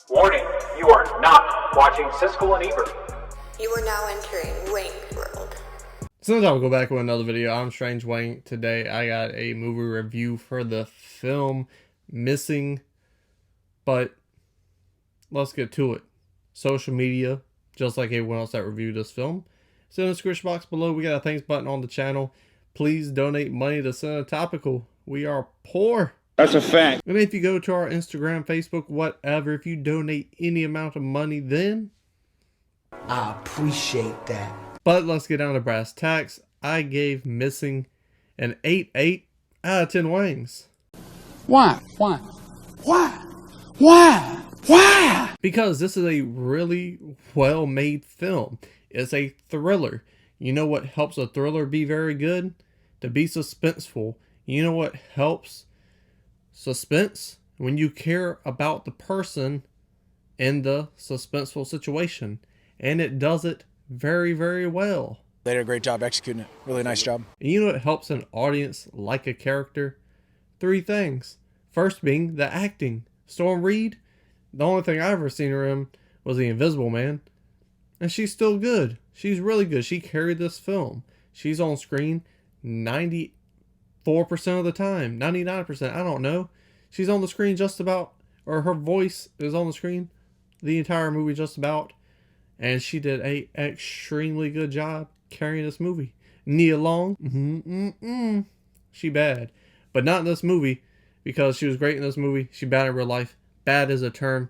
Warning, you are not watching Siskel and Ebert. You are now entering Wang's world. Sometimes I'll go back with another video. I'm Strange Wang. Today I got a movie review for the film Missing, but let's get to it. Social media, just like everyone else that reviewed this film. So in the description box below, we got a thanks button on the channel. Please donate money to Cinetopical. We are poor. That's a fact. And if you go to our Instagram, Facebook, whatever, if you donate any amount of money, then I appreciate that. But let's get down to brass tacks. I gave Missing an 8 out of 10 Wangs. Why? Because this is a really well-made film. It's a thriller. You know what helps a thriller be very good? To be suspenseful. You know what helps suspense? When you care about the person in the suspenseful situation. And it does it very, very well. They did a great job executing it. Really nice job. And you know what helps an audience like a character? 3 things. First being the acting. Storm Reed, the only thing I ever seen her in was The Invisible Man. And she's still good. She's really good. She carried this film. She's on screen 94% of the time. 99%. I don't know. She's on the screen just about, or her voice is on the screen the entire movie just about. And she did a extremely good job carrying this movie. Nia Long, she bad. But not in this movie, because she was great in this movie. She bad in real life. Bad is a term,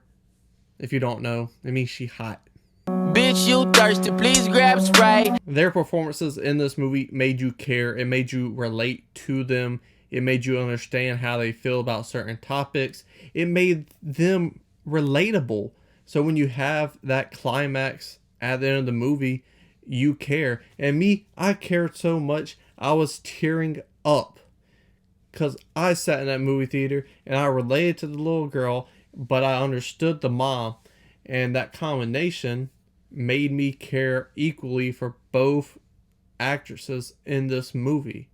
if you don't know. It means she hot. Bitch, you thirsty, please grab Sprite. Their performances in this movie made you care. It made you relate to them. It made you understand how they feel about certain topics. It made them relatable. So when you have that climax at the end of the movie, you care. And me, I cared so much, I was tearing up. Because I sat in that movie theater and I related to the little girl, but I understood the mom. And that combination made me care equally for both actresses in this movie.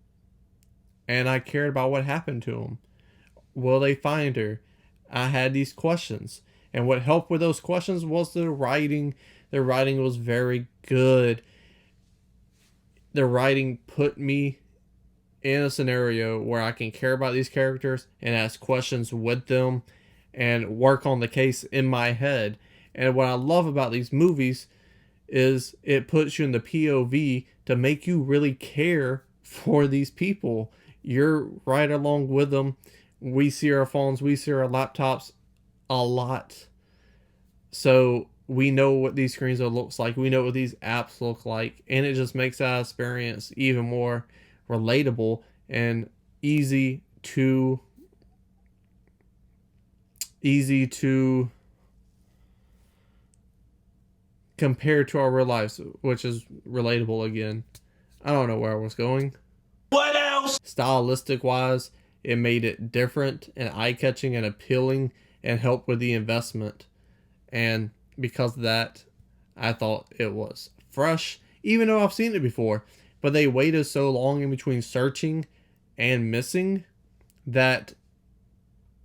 And I cared about what happened to them. Will they find her? I had these questions. And what helped with those questions was the writing. The writing was very good. The writing put me in a scenario where I can care about these characters and ask questions with them and work on the case in my head. And what I love about these movies is it puts you in the POV to make you really care for these people. You're right along with them. We see our phones, we see our laptops a lot. So we know what these screens looks like. We know what these apps look like. And it just makes that experience even more relatable and easy to compare to our real lives, which is relatable again. I don't know where I was going. What else? Stylistic wise, it made it different and eye-catching and appealing and helped with the investment. And because of that, I thought it was fresh, even though I've seen it before. But they waited so long in between searching and missing that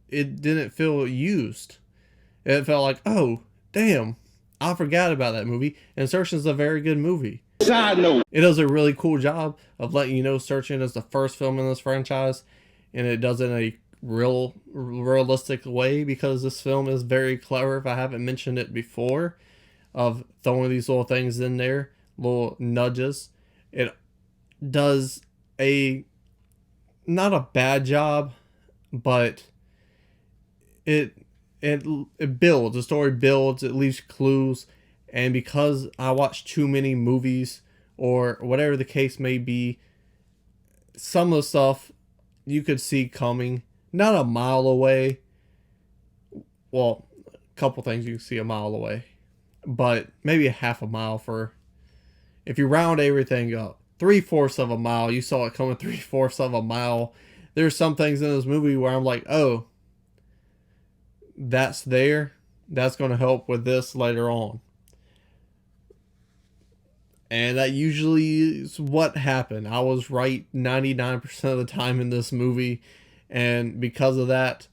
it didn't feel used. It felt like, oh, damn, I forgot about that movie. And Searching is a very good movie. Side note. It does a really cool job of letting you know Searching is the first film in this franchise. And it does it in a realistic way, because this film is very clever, if I haven't mentioned it before, of throwing these little things in there, little nudges. It does not a bad job, but it builds. The story builds, it leaves clues. And because I watch too many movies, or whatever the case may be, some of the stuff you could see coming, not a mile away. Well, a couple things you can see a mile away, but maybe a half a mile. For if you round everything up, 3/4 of a mile, you saw it coming 3/4 of a mile. There's some things in this movie where I'm like, oh, that's there. That's going to help with this later on. And that usually is what happened. I was right 99% of the time in this movie. And because of that,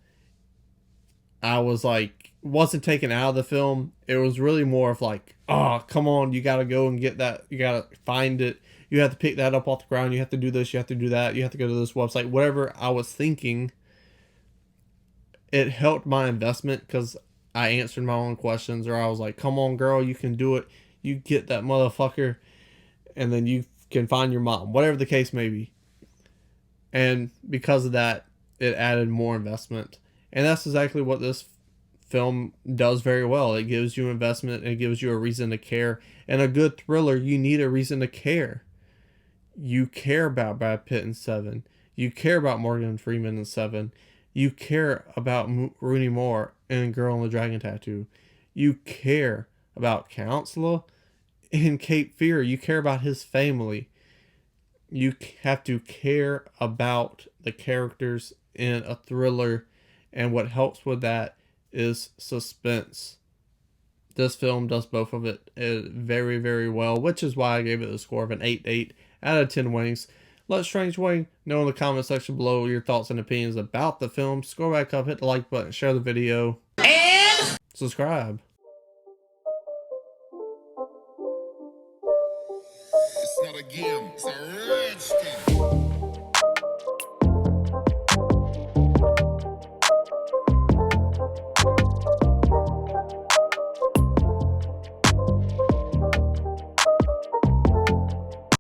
I was like, wasn't taken out of the film. It was really more of like, oh, come on, you got to go and get that. You got to find it. You have to pick that up off the ground. You have to do this. You have to do that. You have to go to this website. Whatever I was thinking, it helped my investment because I answered my own questions, or I was like, come on, girl, you can do it. You get that motherfucker, and then you can find your mom, whatever the case may be. And because of that, it added more investment. And that's exactly what this film does very well. It gives you investment. It gives you a reason to care. And a good thriller, you need a reason to care. You care about Brad Pitt in Seven. You care about Morgan Freeman in Seven. You care about Rooney Mara and Girl in the Dragon Tattoo. You care about Counselor in Cape Fear. You care about his family. You have to care about the characters in a thriller, and what helps with that is suspense. This film does both of it very, very well, which is why I gave it a score of an 8/8 out of 10 wings. Let Strange Wang know in the comment section below your thoughts and opinions about the film. Scroll back up, hit the like button, share the video, and subscribe. It's not a game, it's a rich thing.